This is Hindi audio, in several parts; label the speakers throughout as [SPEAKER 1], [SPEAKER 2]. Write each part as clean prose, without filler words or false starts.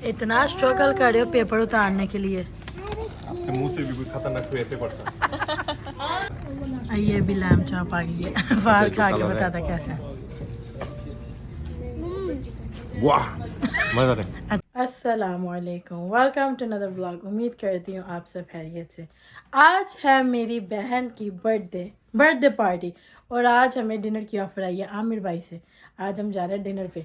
[SPEAKER 1] इतना स्ट्रगल कर रहे हो पेपर उतारने के लिए।
[SPEAKER 2] आपके मुंह से भी कोई खतरनाक ऐसे पड़ता।
[SPEAKER 1] ये भी लैम चॉप आ गई है। बाहर खा के बताता कैसा।
[SPEAKER 2] वाह मजा है।
[SPEAKER 1] अस्सलामुअलैकुम, वेलकम टू अनदर व्लॉग। उम्मीद करती हूँ आप सब खैरियत से। आज है मेरी बहन की बर्थडे पार्टी और आज हमें डिनर की ऑफर आई है आमिर भाई से। आज हम जा रहे हैं डिनर पे।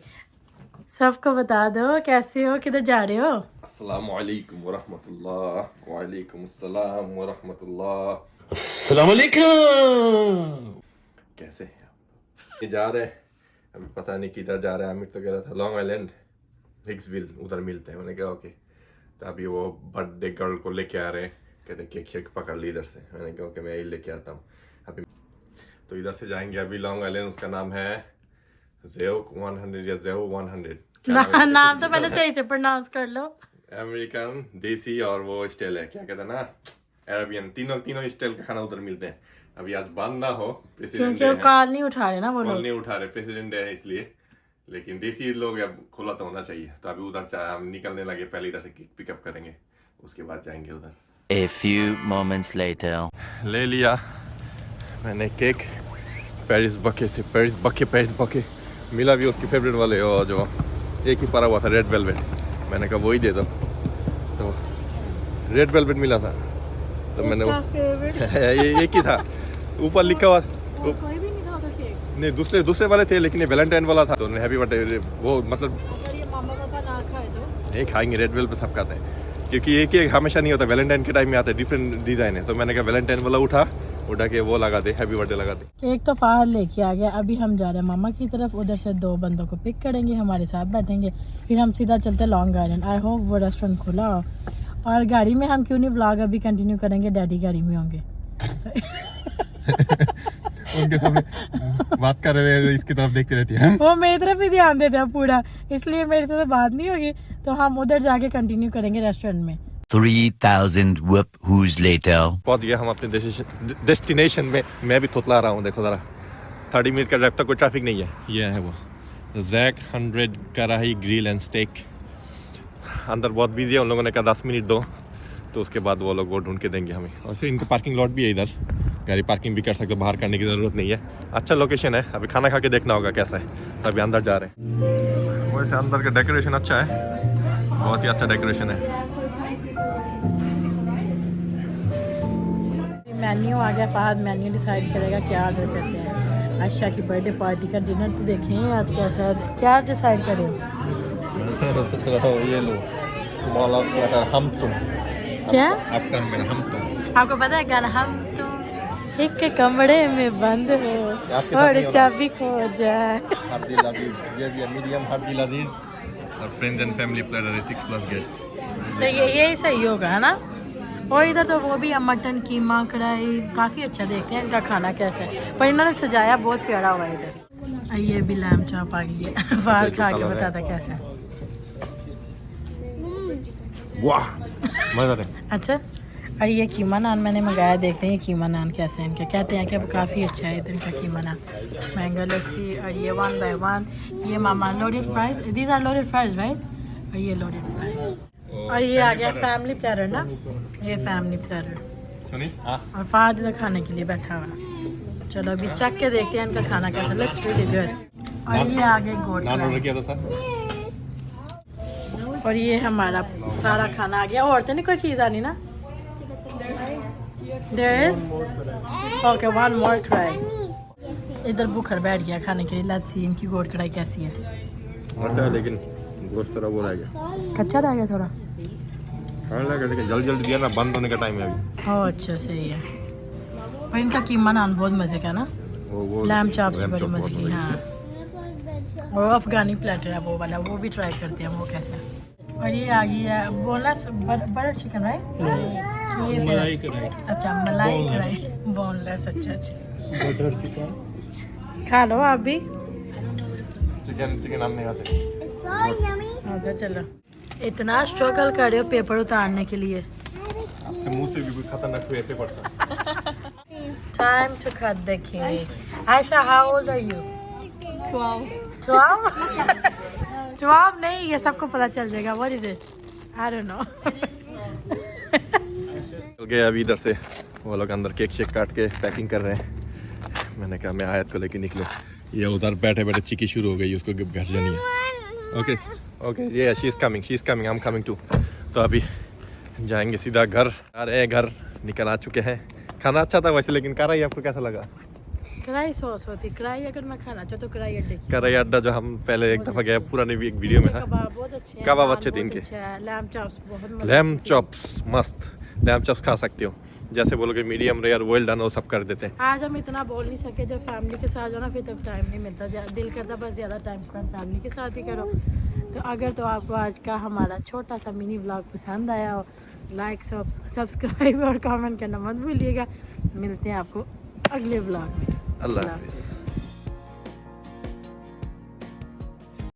[SPEAKER 1] सबको बता दो कैसे हो, किधर जा रहे हो?
[SPEAKER 2] अस्सलामुअलैकुम वरहमतुल्लाह। वालेकुम अस्सलाम वरहमतुल्लाह। अस्सलामुअलैकुम। कैसे हैं आप? ये जा रहे हैं, अभी पता नहीं किधर जा रहे हैं। आमिर तो कह रहा था लॉन्ग आइलैंड हिग्सविल, उधर मिलते हैं। मैंने कहा ओके। तो अभी वो बर्थडे गर्ल को लेके आ रहे हैं, कहते केक शेक पकड़ ली इधर से। मैंने कहा ओके मैं यही लेके आता हूँ अभी। तो इधर से जाएंगे अभी लॉन्ग आइलैंड। उसका नाम है ज़ेओ 100 या ज़ेओ 100।
[SPEAKER 1] नाम तो पहले सही से प्रोनाउंस कर लो।
[SPEAKER 2] अमेरिकन, देसी और वो स्टाइल है, क्या कहते हैं ना, अरेबियन। तीनों स्टाइल का खाना उधर मिलते हैं। अभी आज बंद ना हो, प्रेसिडेंट
[SPEAKER 1] क्योंकि वो कॉल नहीं उठा रहे ना, वो लोग
[SPEAKER 2] नहीं उठा रहे, प्रेसिडेंट है इसलिए। लेकिन देसी लोग अब खुला तो होना चाहिए। तो अभी उधर हम निकलने लगे, पहले इधर से केक पिकअप करेंगे, उसके बाद जाएंगे उधर।
[SPEAKER 3] A few moments later.
[SPEAKER 2] ले लिया मैंने केक पेरिस बके मिला भी उसकी फेवरेट वाले, और जो एक ही पड़ा हुआ था रेड वेलवेट। मैंने कहा वही दे दो, तो रेड वेलवेट मिला था तो मैंने वो ये एक ही था, ऊपर लिखा हुआ
[SPEAKER 1] कोई भी नहीं था उधर केक।
[SPEAKER 2] नहीं, दूसरे वाले थे, लेकिन ये वैलेंटाइन वाला था। तो हैप्पी बर्थडे वो मतलब
[SPEAKER 1] अगर ये मामा पापा ना खाए तो
[SPEAKER 2] ये खाएंगे। रेड वेलवेट सब खाते हैं, क्योंकि एक ही हमेशा नहीं होता, वैलेंटाइन के टाइम में आता है, डिफरेंट डिज़ाइन है। तो मैंने कहा वैलेंटाइन वाला उठा के वो लगा दे, हैप्पी बर्थडे लगा दे।
[SPEAKER 1] केक तो फाहर लेके आ गया। अभी हम जा रहे हैं मामा की तरफ, उधर से 2 बंदों को पिक करेंगे, हमारे साथ बैठेंगे, फिर हम सीधा चलते लॉन्ग आइलैंड। आई होप वो रेस्टोरेंट खुला हो। और गाड़ी में हम क्यों नहीं व्लॉग अभी कंटिन्यू करेंगे, डैडी गाड़ी में होंगे।
[SPEAKER 2] उनके सामने बात कर रहे हैं, इसकी तरफ देखते रहती है।
[SPEAKER 1] वो मेरी तरफ ही ध्यान देते हैं पूरा, इसलिए मेरे से तो बात नहीं होगी। तो हम उधर जाके कंटिन्यू करेंगे रेस्टोरेंट में।
[SPEAKER 3] 3,000 whoop-whoos later.
[SPEAKER 2] पहुंच गया हम अपने डेस्टिनेशन में। मैं भी थोतला रहा हूँ, देखो ज़रा 30 मिनट का ड्राइव तक, कोई ट्रैफिक नहीं है। ये है वो जैक 100 कराही ग्रिल एंड स्टेक। अंदर बहुत बिजी है, उन लोगों ने कहा 10 मिनट दो, तो उसके बाद वो लोग वो ढूंढ के देंगे हमें। और इनका पार्किंग लॉट भी है इधर, गाड़ी पार्किंग भी कर सकते हो, बाहर करने की ज़रूरत नहीं है। अच्छा लोकेशन है। अभी खाना खा के देखना होगा कैसा है। तो अभी अंदर जा रहे हैं। वैसे अंदर का डेकोरेशन अच्छा है, बहुत ही अच्छा डेकोरेशन है।
[SPEAKER 1] मेन्यू आ गया, फहद मेन्यू डिसाइड करेगा क्या ऑर्डर करते हैं। आयशा की बर्थडे पार्टी का डिनर तो देखें आज कैसा है, क्या डिसाइड करें।
[SPEAKER 2] ये लो स्मॉल हम तुम
[SPEAKER 1] क्या
[SPEAKER 2] हम तुम
[SPEAKER 1] आपको पता है गाना, हम तुम एक के कमरे में बंद हो और चाबी खो जाए।
[SPEAKER 2] मीडियम हर्दी लजीज और friends and family platter 6+ guest.
[SPEAKER 1] तो यही सही होगा, है ना। और इधर तो वो भी है, मटन कीमा कढ़ाई, काफ़ी अच्छा। देखते हैं इनका खाना कैसा है, पर इन्होंने सजाया बहुत प्यारा हुआ है इधर। ये भी लैम चॉप आ गई है। बाहर खा के बताता कैसा है।
[SPEAKER 2] वाह मजा है।
[SPEAKER 1] अच्छा, और ये कीमा नान मैंने मंगाया, देखते हैं ये कीमा नान कैसे हैं इनके। कहते हैं कि अब काफ़ी अच्छा है इधर का कीमा नान। मैंगो लस्सी, और ये 1 by 1 ये मामा loaded fries, these are loaded fries right. और ये लोडेड फ्राइज, और ये आ गया फैमिली प्लेटर ना, ये फैमिली प्लेटर। और फाद इधर खाने के लिए बैठा हुआ। चलो अभी चख के देखते हैं इनका खाना कैसा। Looks really good. और ये आ गए गोट फ्राई। और ये हमारा सारा खाना आ गया। और तो नहीं कोई चीज़ आनी ना। There is? Okay, one more कढ़ाई। इधर बुखर बैठ गया खाने के लिए। लेट्स सी इनकी गोट कढ़ाई कैसी है।
[SPEAKER 2] अच्छा है, लेकिन गोश्त थोड़ा वो रह गया,
[SPEAKER 1] कच्चा रह गया थोड़ा।
[SPEAKER 2] हाँ लगा, लेकिन जल्दी दिया ना, बंद होने का टाइम है अभी।
[SPEAKER 1] ओह अच्छा, सही है। पर इनका कीमा नान बहुत मज़े का ना, लैम चॉप से बड़ी मज़े की। हाँ, और अफगानी प्लेटर है वो वाला, वो भी ट्राई करते हैं वो कैसा है। और ये आ गई है बोनलेस बटर चिकन राइट। ये मलाई कढ़ाई। अच्छा मलाई कढ़ाई, बोनलेस। अच्छा
[SPEAKER 4] बटर चिकन
[SPEAKER 1] खा लो आप भी।
[SPEAKER 2] चिकन हम नहीं खाते।
[SPEAKER 1] अच्छा चलो, इतना स्ट्रगल कर रहे हो पेपर उतारने के लिए।
[SPEAKER 2] आपके मुंह से भी कोई खतरनाक ऐसे पड़ता।
[SPEAKER 1] Time to cut the cake. Ayesha, how old are you?
[SPEAKER 5] 12.
[SPEAKER 1] 12? जवाब नहीं, ये सबको पता चल जाएगा। What is this? I don't know.
[SPEAKER 2] चल गए अभी इधर से, वो लोग अंदर केक शेक काट के पैकिंग कर रहे हैं। मैंने कहा मैं आयत को लेके निकलूँ, ये उधर बैठे बैठे चिकी शुरू हो गई, उसको घर जानी है। ओके ओके, ये she is coming, I am coming too. तो अभी जाएंगे सीधा घर, आ रहे हैं घर, निकल आ चुके हैं। खाना अच्छा था वैसे, लेकिन कढ़ाई आपको कैसा लगा?
[SPEAKER 1] कढ़ाई सॉस होती, कढ़ाई अगर मैं खाना चाहता तो कढ़ाई अड्डे की।
[SPEAKER 2] कढ़ाई अड्डा जो हम पहले एक दफ़ा गए पुराने भी एक वीडियो में था।
[SPEAKER 1] कबाब बहुत अच्छे हैं,
[SPEAKER 2] कबाब
[SPEAKER 1] नान
[SPEAKER 2] अच्छे थे
[SPEAKER 1] बहुत
[SPEAKER 2] इनके।
[SPEAKER 1] अच्छा है, लैम्ब चॉप्स बहुत मस्त।
[SPEAKER 2] लैम चॉप्स मस्त, लैम चॉप्स खा सकते हो, जैसे बोलोगे मीडियम रेयर वेल डन वो सब कर देते हैं।
[SPEAKER 1] आज हम इतना बोल नहीं सके, जब फैमिली के साथ हो ना फिर तब टाइम नहीं मिलता, दिल करता बस ज़्यादा टाइम स्पेंड फैमिली के साथ ही करो। तो अगर तो आपको आज का हमारा छोटा सा मिनी व्लॉग पसंद आया हो, लाइक सब्सक्राइब और कमेंट करना मत भूलिएगा। मिलते हैं आपको अगले व्लॉग में।
[SPEAKER 2] अल्लाह हाफिज़।